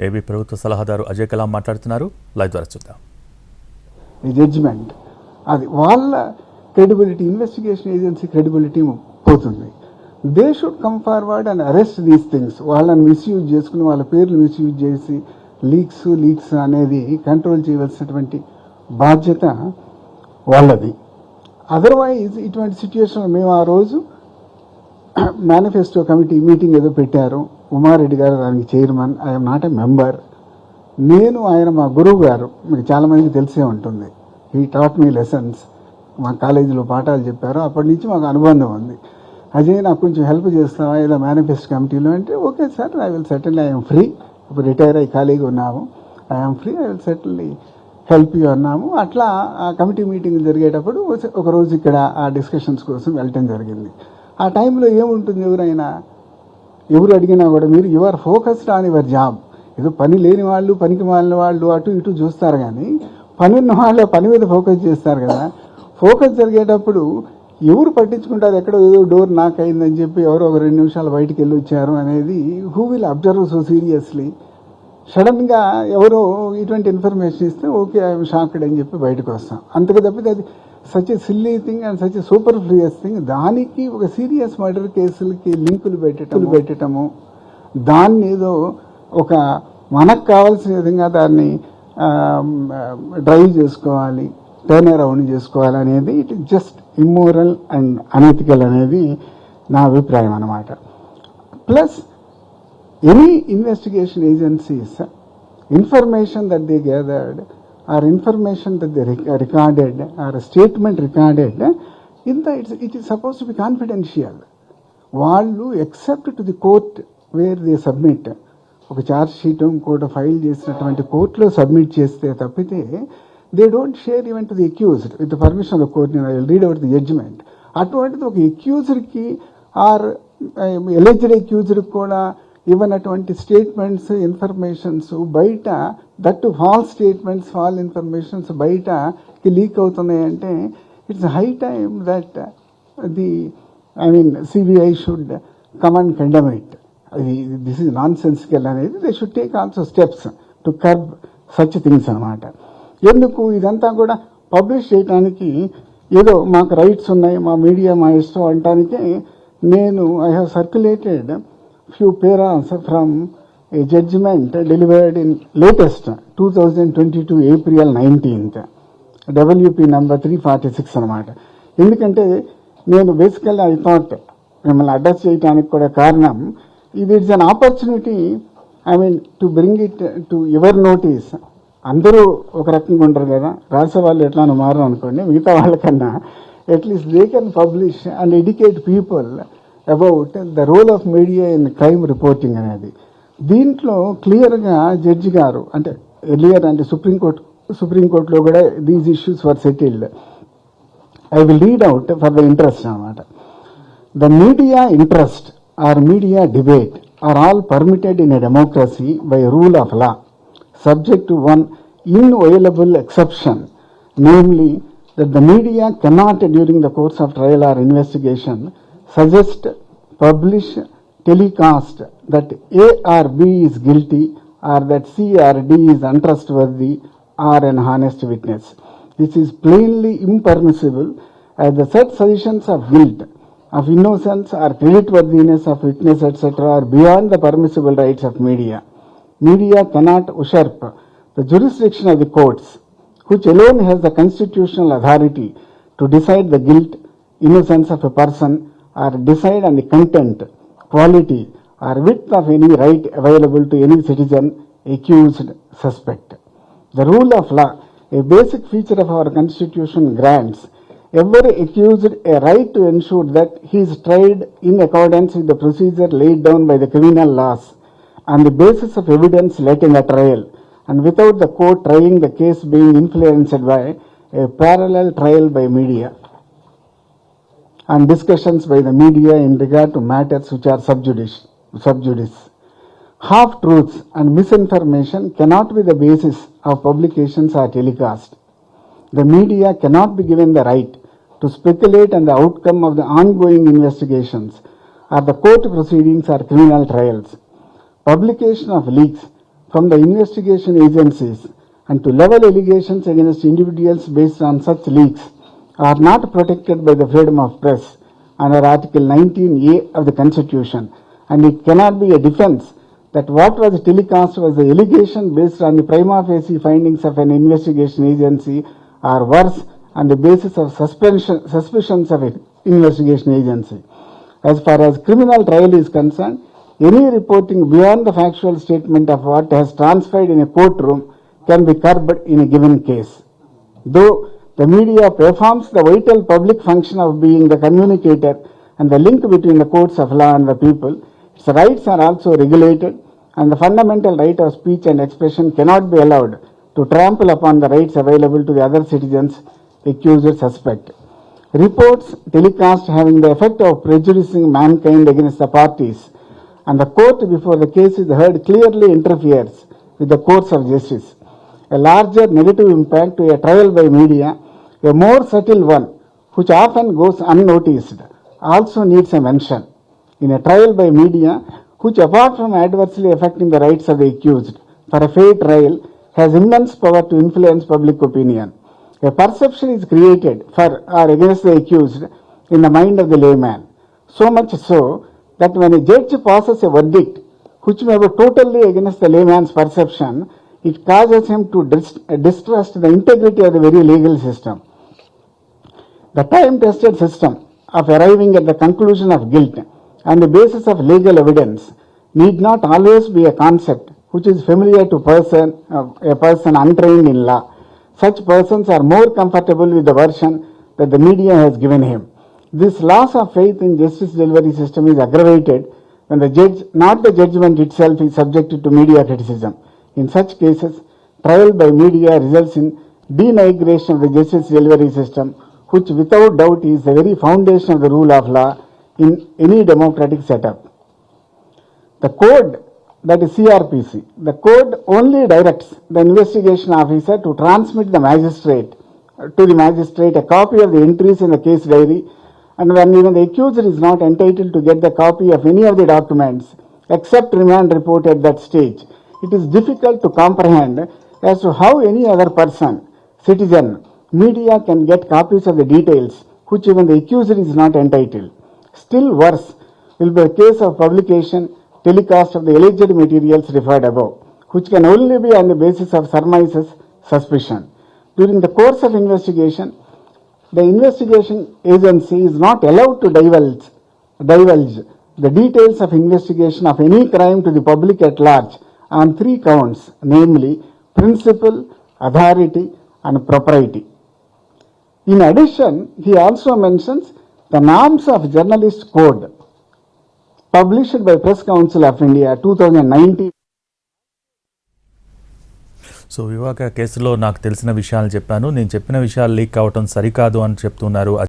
AB ప్రభుత్వ సలహాదారు అజయ్ కలాం మాట్లాడుతున్నారు. లైవ్ ద్వారా చూద్దాం. ఈ జడ్జిమెంట్ అది వాళ్ళ క్రెడిబిలిటీ, ఇన్వెస్టిగేషన్ ఏజెన్సీ క్రెడిబిలిటీ పోతుంది. They should come forward and arrest these things. వాళ్ళని మిస్యూజ్ చేసుకుని, వాళ్ళ పేర్లు మిస్యూజ్ చేసి లీక్స్ అనేది కంట్రోల్ చేయవలసినటువంటి బాధ్యత వాళ్ళది. అదర్వైజ్ ఇటువంటి సిచ్యువేషన్ మేము ఆ రోజు మేనిఫెస్టో కమిటీ మీటింగ్ ఏదో పెట్టారు. ఉమారెడ్డి గారు దానికి chairman, I'm not a member. నేను ఆయన మా గురువు గారు, మీకు చాలామందికి తెలిసే ఉంటుంది. He taught me lessons. మా కాలేజీలో పాఠాలు చెప్పారు. అప్పటి నుంచి మాకు అనుబంధం ఉంది. అజయ్ నాకు కొంచెం హెల్ప్ చేస్తావా ఏదో మేనిఫెస్టో కమిటీలో అంటే, okay sir, I will settle, I'm free. ఇప్పుడు రిటైర్ అయ్యి ఖాళీగా ఉన్నాము, I'm free, I will settle help you అన్నాము. అట్లా ఆ కమిటీ మీటింగ్ జరిగేటప్పుడు ఒకరోజు ఇక్కడ ఆ డిస్కషన్స్ కోసం వెళ్ళటం జరిగింది. ఆ టైంలో ఏముంటుంది, ఎవరు అడిగినా కూడా మీరు you are focused on your job. ఏదో పని లేని వాళ్ళు, పనికి మాలిన వాళ్ళు అటు ఇటు చూస్తారు, కానీ పని ఉన్న వాళ్ళు పని మీద ఫోకస్ చేస్తారు కదా. ఫోకస్ జరిగేటప్పుడు ఎవరు పట్టించుకుంటారు, ఎక్కడో ఏదో డోర్ నాక్ అయిందని చెప్పి ఎవరో ఒక 2 నిమిషాలు బయటికి వెళ్ళి వచ్చారు అనేది who will observe so seriously. సడన్గా ఎవరో ఇటువంటి ఇన్ఫర్మేషన్ ఇస్తే ఓకే ఐఎమ్ షాక్డ్ అని చెప్పి బయటకు వస్తాం. అంతకు తప్పితే అది such a silly thing and such a superfluous ఫ్లూయస్ థింగ్. దానికి ఒక సీరియస్ మర్డర్ కేసులకి లింకులు పెట్టటము, దాన్ని ఏదో ఒక మనకు కావాల్సిన విధంగా దాన్ని డ్రైవ్ చేసుకోవాలి, టర్న్ అరౌండ్ చేసుకోవాలి అనేది it is just immoral and unethical అనేది నా అభిప్రాయం అన్నమాట. Plus any investigation agencies information that they gathered or information that they recorded or a statement recorded, it is supposed to be confidential. వాళ్ళు except to the court where they submit, ఒక charge sheet ఇంకోటి file చేసినటువంటి కోర్టులో submit చేస్తే తప్పితే they don't share even to the accused with the permission of the court. I will read out the judgment. అటువంటిది ఒక అక్యూజ్డ్కి ఆర్ ఎలిజిడ్ అక్యూజ్డ్కి కూడా ఇవ్వనటువంటి స్టేట్మెంట్స్, ఇన్ఫర్మేషన్స్ బయట, that false statements, false informations బయటకి లీక్ అవుతున్నాయంటే it's high time that CBI should come and condemn it. This is non sensical అనేది they should take also steps to curb such things అనమాట. ఎందుకు ఇదంతా కూడా publish చేయడానికి ఏదో మాకు రైట్స్ ఉన్నాయి, మా మీడియా మా ఇష్టం అనటానికి I have circulated few paras from a judgment delivered in latest 2022 April 19th, WP number 346 అన్నమాట. ఎందుకంటే నేను బేసికల్లీ ఐ థాట్ మిమ్మల్ని అడ్రస్ చేయడానికి కూడా కారణం ఇది it's an opportunity, to bring it to your notice. అందరూ ఒక రకంగా ఉంటారు కదా, రాసే వాళ్ళు ఎట్లా మారు అనుకోండి, మిగతా వాళ్ళకన్నా at least they can publish and educate people about the role of media in crime reporting అనేది. దీంట్లో క్లియర్గా జడ్జి గారు, అంటే ఎర్లియర్ అంటే సుప్రీంకోర్టులో కూడా these issues were settled. I will read out for the interest అన్నమాట. The media interest or media debate are all permitted in a democracy by rule of law, subject to one inviolable exception, namely that the media cannot during the course of trial or investigation suggest, publish, telecast that A or B is guilty or that C or D is untrustworthy or an honest witness. This is plainly impermissible, as the said suggestions of guilt, of innocence or creditworthiness of witness etc. are beyond the permissible rights of media. Media cannot usurp the jurisdiction of the courts, which alone has the constitutional authority to decide the guilt, innocence of a person or decide on the content, quality or width of any right available to any citizen, accused, suspect. The rule of law, a basic feature of our constitution, grants every accused a right to ensure that he is tried in accordance with the procedure laid down by the criminal laws on the basis of evidence let in the trial, and without the court trying the case being influenced by a parallel trial by media and discussions by the media in regard to matters which are sub judice. Half-truths and misinformation cannot be the basis of publications or telecast. The media cannot be given the right to speculate on the outcome of the ongoing investigations or the court proceedings or criminal trials. Publication of leaks from the investigation agencies and to level allegations against individuals based on such leaks are not protected by the freedom of press under Article 19A of the Constitution, and it cannot be a defense that what was telecast was the allegation based on the prima facie findings of an investigation agency, or worse, on the basis of suspicions of an investigation agency. As far as criminal trial is concerned, any reporting beyond the factual statement of what has transpired in a courtroom can be curbed in a given case. Though the media performs the vital public function of being the communicator and the link between the courts of law and the people, its rights are also regulated, and the fundamental right of speech and expression cannot be allowed to trample upon the rights available to the other citizens accused or suspect. Reports telecast having the effect of prejudicing mankind against the parties and the court before the case is heard clearly interferes with the courts of justice. A larger negative impact to a trial by media, a more subtle one, which often goes unnoticed, also needs a mention. In a trial by media, which apart from adversely affecting the rights of the accused, for a fair trial, has immense power to influence public opinion. A perception is created for or against the accused in the mind of the layman, so much so that when a judge passes a verdict which may be totally against the layman's perception, it causes him to distrust the integrity of the very legal system. The time-tested system of arriving at the conclusion of guilt on the basis of legal evidence need not always be a concept which is familiar to a person untrained in law. Such persons are more comfortable with the version that the media has given him. This loss of faith in justice delivery system is aggravated when the judge, not the judgment itself, is subjected to media criticism. In such cases, trial by media results in denigration of the justice delivery system, which without doubt is the very foundation of the rule of law in any democratic setup. The code, that is CRPC, the code only directs the investigation officer to transmit to the magistrate a copy of the entries in the case diary, and when even the accuser is not entitled to get the copy of any of the documents except remand report at that stage, it is difficult to comprehend as to how any other person, citizen, media can get copies of the details which even the accuser is not entitled. Still worse will be the case of publication, telecast of the alleged materials referred above, which can only be on the basis of surmises, suspicion. During the course of investigation, the investigation agency is not allowed to divulge the details of investigation of any crime to the public at large on 3 counts, namely principle, authority, and propriety. In addition, he also mentions the norms of journalist code published by Press Council of India 2019. So వివాక కేసులో నాకు తెలిసిన విషయాలు చెప్పాను, నేను చెప్పిన విషయాలు leak అవటం సరికాదు అని చెప్తున్నారు.